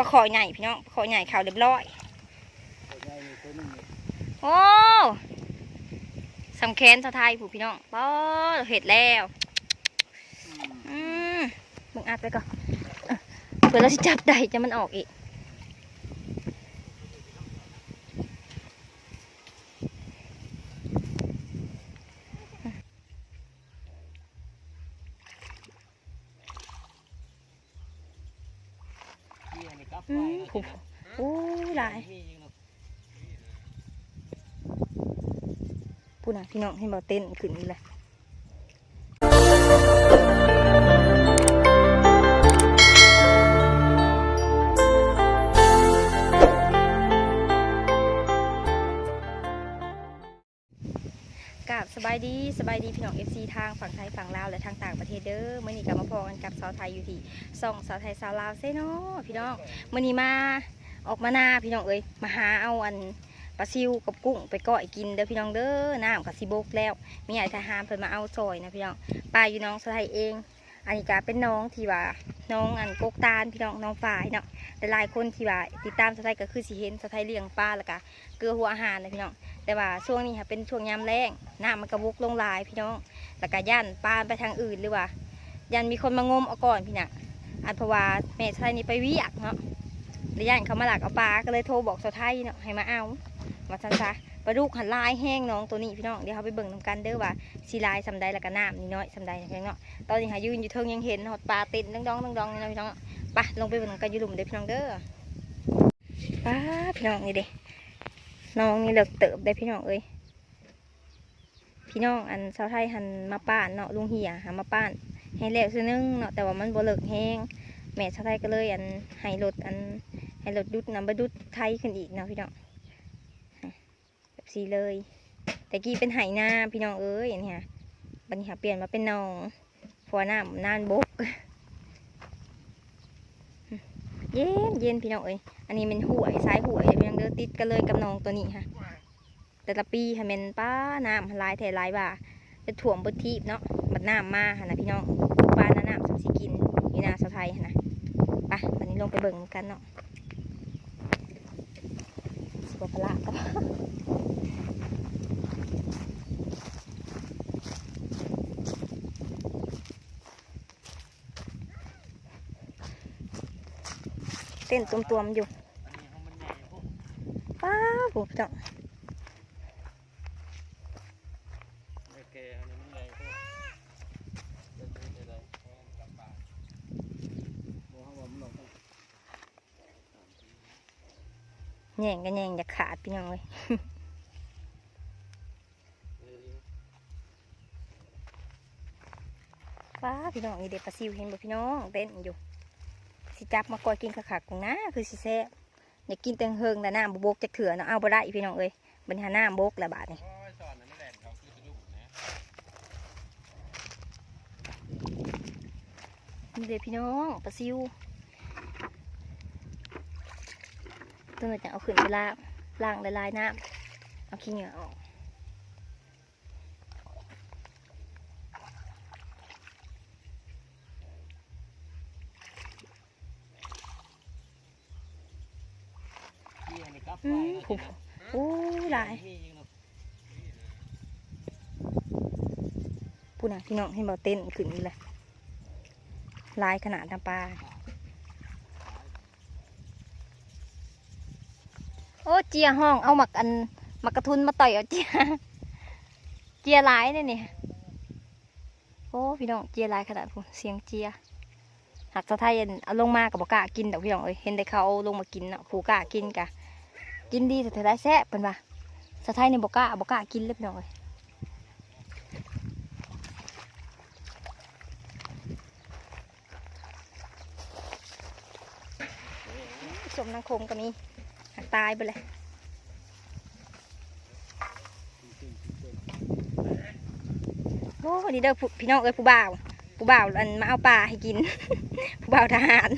คอใหญ่พี่น้องปลาคอใหญ่ขาวเรียบร้อยโอ้สำแคนสะไทยผู้พี่น้องป้อเห็ดแล้วมึงอัดไปก่อนเพื่อเราจะจับได้จะมันออกอีกโอ้หลายพูดนะพี่น้องให้เบาเต้นขึ้นนี่แหละสบายดีพี่น้อง FC ทางฝั่งไทยฝั่งลาวและทางต่างประเทศเด้อมื่อนี้กลับมาพอกันกับสาวไทยอยู่ที่ส่องสาวไทยสาวลาวเซ่เนาะพี่น้องมื่อนี้มาออกมาหน้าพี่น้องเอ้ยมาหาเอาอันปลาซิวกับกุ้งไปก้อยกินเด้อพี่น้องเด้อน้ำกับซีบกแล้วมีไอ้ทหารเพิ่นมาเอาซอยนะพี่น้องปลาอยู่น้องสาวไทยเองอันนี้ก็เป็นน้องที่ว่าน้องอันกกตาลพี่น้องน้องฝ่ายเนาะแต่หลายคนที่ว่าติดตามสาวไทยก็คือสิเห็นสาวไทยเลี้ยงปลาแล้วก็เกลือหัวอาหารนะพี่น้องแต่ว่าช่วงนี้ค่ะเป็นช่วงยามแล้งน้ำมันกระบุกลงลายพี่น้องแล้วก็ย่านปลาไปทางอื่นหรือว่ายันมีคนมางมเอาก่อนพี่น่ะอันเพราะว่าแม่สาวไทยนี่ไปเวียกเนาะแล้วย่านเขามาหลักเอาปลาก็เลยโทรบอกสาวไทยเนาะให้มาเอามาซันซะปลาดุกหันลายแห้งน้องตัวนี้พี่น้องเดี๋ยวเขาไปเบิ่งนำกันเด้อว่าสีลายสำใดแล้วก็น้ำนี่น้อยสำใดนะพี่น้องเนาะตอนนี้หายืนอยู่เทิงยังเห็นหอดปลาติดดองนี่นะพี่น้องไปลงไปเบิ่งกันอยู่หลุมเด้อพี่น้องเด้อป้าพี่น้องนี่เด้น้องนี่เลิกเติบได้พี่น้องเอ้ยพี่น้องอันชาวไทยหันมาป้านเนาะลุงเหี่ยหามาป้านให้แล้วซื้อนึงเนาะแต่ว่ามันบ่เลิกแห้งแม่ชาวไทยก็เลยอันให้รถดุดนำไปดุดไทยขึ้นอีกเนาะพี่น้องแบบสีเลยแต่กี้เป็นไหหน้าพี่น้องเอ้ยนี่ค่ะบัดนี้เปลี่ยนมาเป็นน้องผัวน้ำนานบกเย็นพี่น้องเอ้ยอันนี้เป็นห่วยซ้ายห่วยพี่น้องเด้อติดกันเลยกับน้องตัวนี้ค่ะแต่ละปีค่ะเป็นป้าน้ำลายแถลายบ่าเป็นถ่วมบดทีบเนาะบัดน้ำมาค่ะนะพี่น้องปลาหน้าสับสีกินนี่นาสาวไทยนะไปวันนี้ลงไปเบิ่งกันเนาะสวยประหลาดก็เต้นตัวมอยู่ป้าผมจังแย่งกันแย่งอย่าขาดพี่น้องเลยป้าพี่น้องนี่เด็กปลาซิวเห็นบ่พี่น้องเต้นอยู่สิจับมาก่อยกินขากุ้งนะคือสิแซ่บอยากกินเต็งเฮิงแต่น้ำบกจะเถื่อเนาะเอาบ่ได้พี่น้องเอ้ยบรรหาน้ำบกละบาทนี่นี่เด็กพี่น้องปลาซิวตัวหนึ่งจะเอาขึ้นไปล้างละลายน้ำเอาขี้เหงื่อออกโอ้หลายพูดนะพี่น้องให้เบาเต้นขึ้นนี่แหละลายขนาดน้ำปลาโอ้เจียห้องเอาหมักกระทุนมาต่อยเอาเจียลายเนี่ยโอ้พี่น้องเจียลายขนาดผมเสียงเจียหักสะไทยเอาลงมากับบอกกากินแต่พี่น้องเอ้ยเห็นแต่เขาเอาลงมากินเนาะผูกากินกะกินดีแต่ได้แซ่บเป็นปะสะไทยในบอกกากินเลยพี่น้องเอ้ยสมนางคมก็มีหักตายไปเลยโอ้ดีเด้อพี่น้องเอ้ยผู้บ่าวอันมาเอาปลาให้กิน ผู้บ่าวทหาร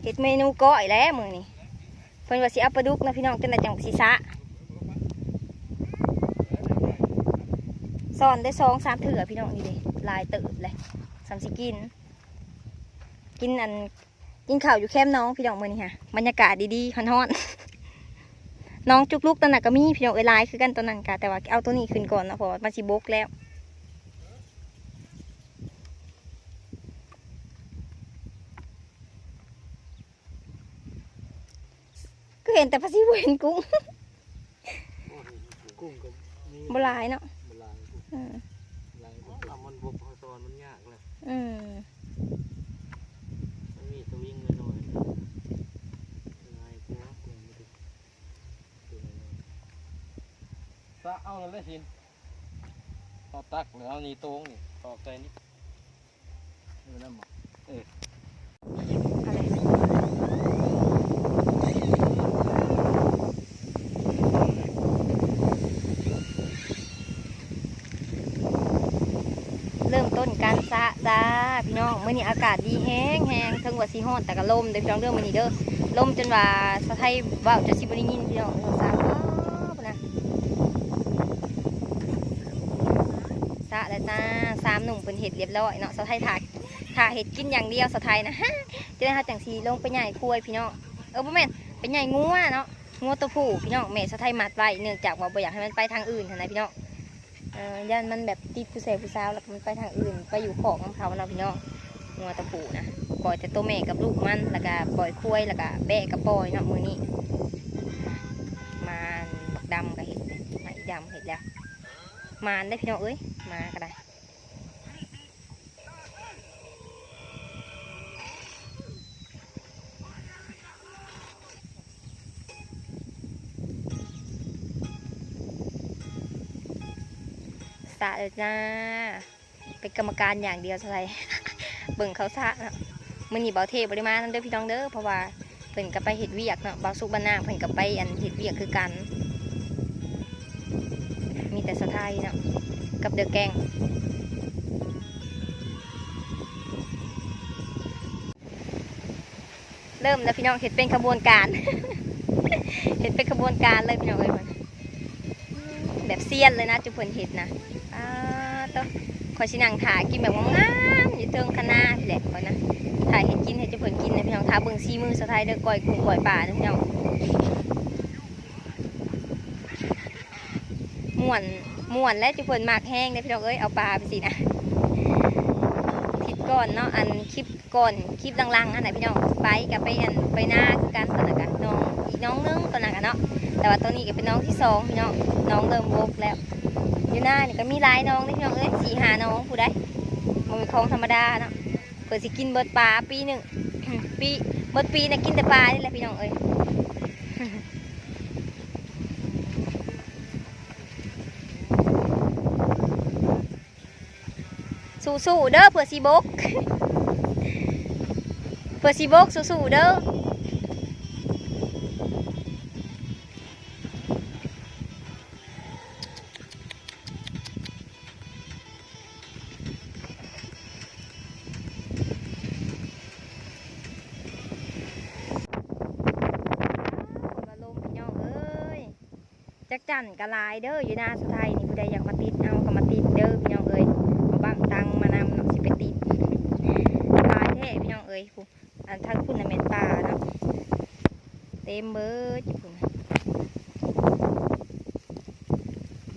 เห็ดเมนูก้อยแล้วมือนี่เพิ่นว่าสิเอาปลาดุกนะพี่น้องเป็นอะไรจังสีสะ ซ่อนได้2-3เถื่อพี่น้องนี่เด้ลายเติบเลยสามสิกินกินข้าวอยู่แคมป์น้องพี่น้องมื้อนี้ค่ะบรรยากาศดีๆฮ้อนๆน้องจุกลูกตอนนั้นก็มีพี่น้องลายคือกันตอนนั้นค่ะแต่ว่าเอาตัวนี้ขึ้นก่อนนะเพราะว่ามันสิบกแล้วก็เห็นแต่ภาษีเห็นกุ้งกุ้งกับบลายเนาะบลายลายมันบกพอซอนมันยากเลยมันมีสวิงหน่อยลายกุ้งกุ้งไม่ได้ซะเอาเลยสิต่อตักหรือเอานี่ตรงนี่ต่อใจนี่นั่นหมดเริ่มต้นการสะจ้าพี่น้องมื้อนี้อากาศดีแห้งทั้งว่าสีฮ้อนแต่ก็ลมเด้อพี่น้องเด้อมื้อนี้เด้อลมจนว่าสะไทยว่าวจะสิบ่ได้ยินพี่น้องสะนะสะแล้วจ้า3 หนุ่มเพิ่นเฮ็ดเรียบร้อยเนาะสะไทยถ่าเฮ็ดกินอย่างเดียวสะไทยนะจะได้หาจังสีลงไปใหญ่คุยพี่น้องบ่แม่นไปใหญ่งัวเนาะงัวตัวผู้พี่น้องแม่สะไทยมัดไว้เนื่องจากว่าบ่อยากให้มันไปทางอื่นนะพี่น้องย่านมันแบบติดผู้เสพผู้สาวแล้วมันไปทางอื่นไปอยู่ของของเขาเราพี่น้องงัวตะปูนะปล่อยแต่ตัวแม่กับลูกมันแล้วก็ปล่อยคุ้ยแล้วก็แบะกับปล่อยเนาะมือนี้มาบักดำกับเห็ดมาอีดำเห็ดแล้วมาได้พี่น้องเอ้ยมาก็ได้สะเลยจ้าเป็นกรรมการอย่างเดียวใช่ เบิ่งเขาสะเนาะมื้อนี้เบาเทบริมานั่นเด้อพี่น้องเด้อเพราะว่าเพิ่นก็ไปเฮ็ดเวียกเนาะเบาสุกบ้านนาเพิ่นก็ไปเฮ็ดเวียกคือกันมีแต่สะไทยเนาะกับเดือแกงเริ่มแล้วพี่น้องเฮ็ดเป็นขบวนการ เฮ็ดเป็นขบวนการเลยพี่น้องเอ้ยแบบเซียนเลยนะจุเพิ่นเฮ็ดนะต้องคอยชินังถ่ายกินแบบงามอยู่เทิงคณะพี่แหละคอยนะถ่ายเห็ดกินเห็ดจะผลกินนะพี่น้องท้าเบิ่งซีมือสะท้ายเด้อก้อยกุ้งก้อยป่านะพี่น้องม่วนและจะผลมากแห้งเลยพี่น้องเอ้ยเอาปลาไปสินะคลิปก่อนเนาะอันคลิปก่อนคลิปลังๆอันไหนพี่น้องไปกับไปหน้าคือการตอนนั้นกันน้องอีกน้องนึงตอนนั้นกันเนาะแต่ว่าตัวนี้ก็เป็นน้องที่2พี่น้องน้องเริ่มโบกแล้วอยู่หน้านี่ก็มีหลายน้องนี่พี่น้องเอ้ย4-5น้องผู้ใดมันเป็นของธรรมดาเนาะเปิดสิกินเบิดปลาปีหนึ่ง ปีเบิดปีนะกินแต่ปลานี่แหละพี่น้องเอ้ย สู้ๆเด้อเผื่อสีบก เผื่อสีบกสู้ๆเด้อจักจั่นกะลายเด้ออยู่หน้าสุไทยนี่ผู้ใดอยากมาติดเอาก็มาติดเด้อพี่น้องเอ้ยเอาบังตังมานำเนาะสิไปติดปลาแท้พี่น้องเอ้ยผู้อันทั้งคุณน่ะเม็ดปลาเนาะเต็มเบิดญี่ปุ่น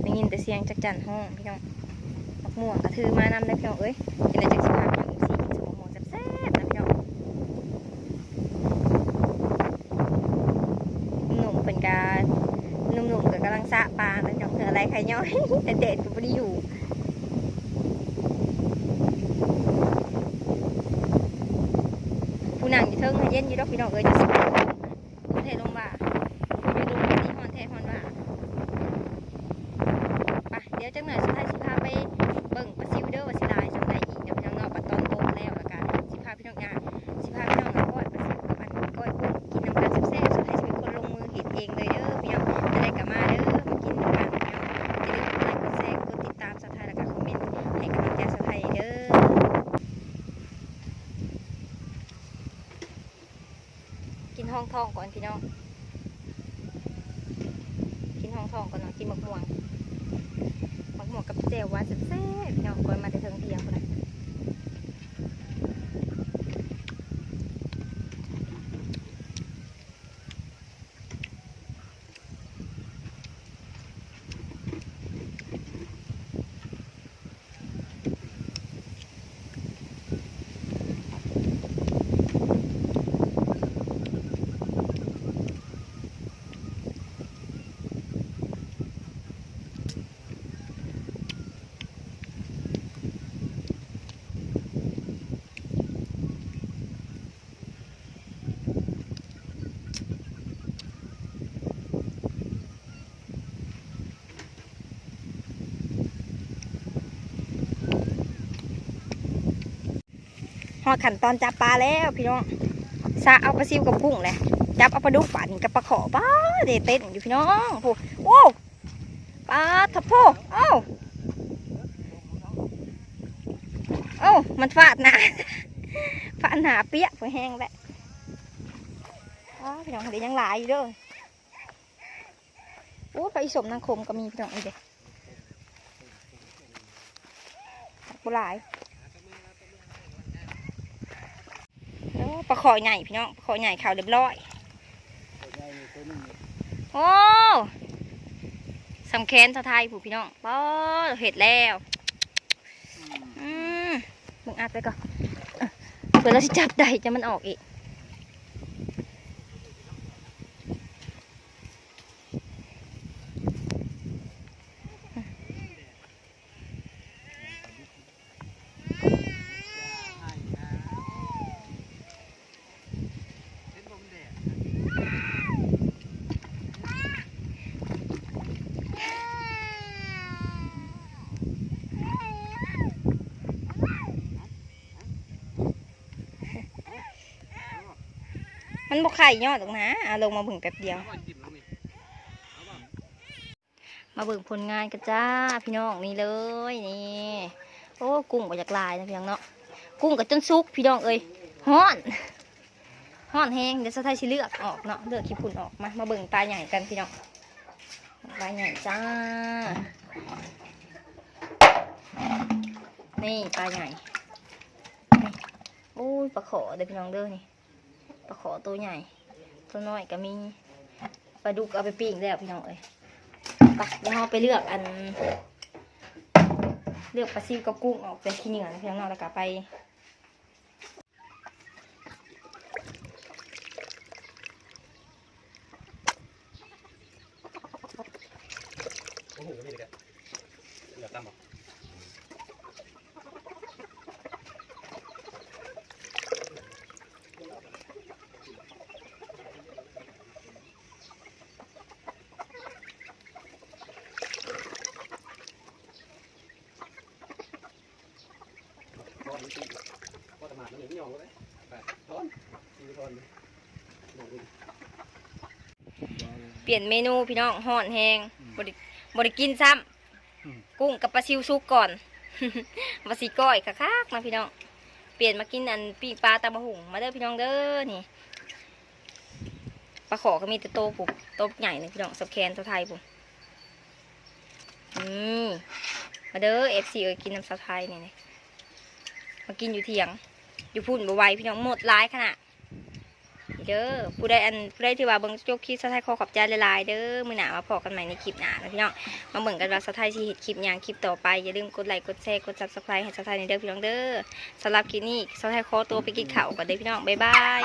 ได้ยินแต่เสียงจักจั่นห้องพี่น้องบักม่วงกระทือมานำได้พี่น้องเอ้ยเป็นอะไรจักสิพาพี่น้องอีกสี่กินสมองแซ่บๆนะพี่น้องหนุ่มเป็นการหนุ่มๆก็กำลังสะปลาแล้วจับเธออะไรใครย่อย แต่เด็ดก็ไม่ได้อยู่ผู้นั่งอยู่เทิงเย็นอยู่ดอกพี่น้องเอ้ยจะสิบเทลงบ่าอยู่ดูนี่ฮอนเทฮอนบ่าไปเดี๋ยวจังหน่อยสุดท้ายสิพาไปเบิ่งปลาซิวเด้อว่าสิลายจังไดอีกเดี๋ยวพี่น้องเนาะปัดตอนโตแล้วละกันสิพาพี่น้องงานสิพาพี่น้องก้อยปลาซิวกับอันก้อยกุ้งกินน้ำกันแซ่บๆสุดท้ายสิเป็นคนลงมือเห็ดเองเลยเด้อพี่น้องจะได้กลับมาเด้อมากินกันพี่น้องอย่าลืมกดไลค์กดแชร์กดติดตามสาวไทยแล้วก็คอมเมนต์ให้กำลังใจสาวไทยเด้อกินห้องทองก่อนพี่น้องกินห้องทองก่อนเนาะกินมะม่วง หมักหมวกกับเจลว่าแซ่บๆพี่น้องเปิดมาแต่เทิงเที่ยงคนน่ะฮอดขั้นตอนจับปลาแล้วพี่น้องซาเอาปลาซิวกับกุ้งเลยจับเอาปลาดุกป่านกับปลาขอป้าเดเต้นอยู่พี่น้องโอ้โหปลาทับโพเอ้าเอ้ามันฟาดหนา ฟาดหนาเปี้ยพอแห้งแล้วพี่น้องเดี๋ยวยังหลายอยู่เด้อโอ้ปลาอีสมนางคมก็มีพี่น้องนี่เด็กกูหลายปลาขอใหญ่พี่น้องปลาขอใหญ่ขาวเรียบร้อยโอ้สำแคนชาวไทยผู้พี่น้องป้อเห็ดแล้วมึงอัดไปก่อนเผื่อเราจะจับได้จะมันออกอีกมันบกไข่ยอดตรงนะลงมาบึ่งแป๊บเดียวมาเบิ่งผลงานกันจ้าพี่น้องนี่เลยนี่โอ้กุ้งก็จากลายนะพี่น้องเนาะกุ้งกับจนซุกพี่น้องเอ้ยฮ้อนแห้งเดี๋ยวสะไทยสิเลือกออกเนาะเลือกขี้ฝุ่นออกมาเบิ่งปลาใหญ่กันพี่น้องปลาใหญ่จ้านี่ปลาใหญ่โอ้ยปลาขอเดี๋ยวพี่น้องเด้อนี่ปลาขอตัวใหญ่ตัวน้อยก็มีปลาดุกเอาไปปิ้งแล้วพี่น้องเอ้ยไปเดี๋ยวเราไปเลือกปลาซิวกับกุ้งออกเป็นขี้เหนียวนะพี่น้องแล้วก็ไปโอ้โหนี่เลยเหลือตั้มบ่เปลี่ยนเมนูพี่น้องห่อนแหงบริกินซ้ำกุ้งกับปลาซิวซุกก่อน ปลาซีก้อยคักๆนะพี่น้องเปลี่ยนมากินปีปลาตะมะหุ่งมาเด้อพี่น้องเด้อนี่ปลาขอก็มีแต่โตปุ๊บโตใหญ่เลยพี่น้องสับแคนตัวไทยปุ๊บมาเด้อFCเอ้ยกินน้ำซาไทยนี่มากินอยู่เถียงอยู่พุ่นบ่ไหวพี่น้องหมดร้ายขนาดเด้อผู้ใดที่ว่าเบิ่งจบคลิปซาไทยขอขอบใจหลายๆเด้อมื้อหน้ามาพอกันใหม่ในคลิปหน้านะพี่น้องมาเบิ่งกันว่าซาไทยสิเฮ็ดคลิปหยังคลิปต่อไปอย่าลืมกดไลค์กดแชร์กด Subscribe ให้ซาไทยในเด้อพี่น้องเด้อสำหรับคลิปนี้ซาไทยขอตัวไปกินข้าวก่อนเด้อพี่น้องบ๊ายบาย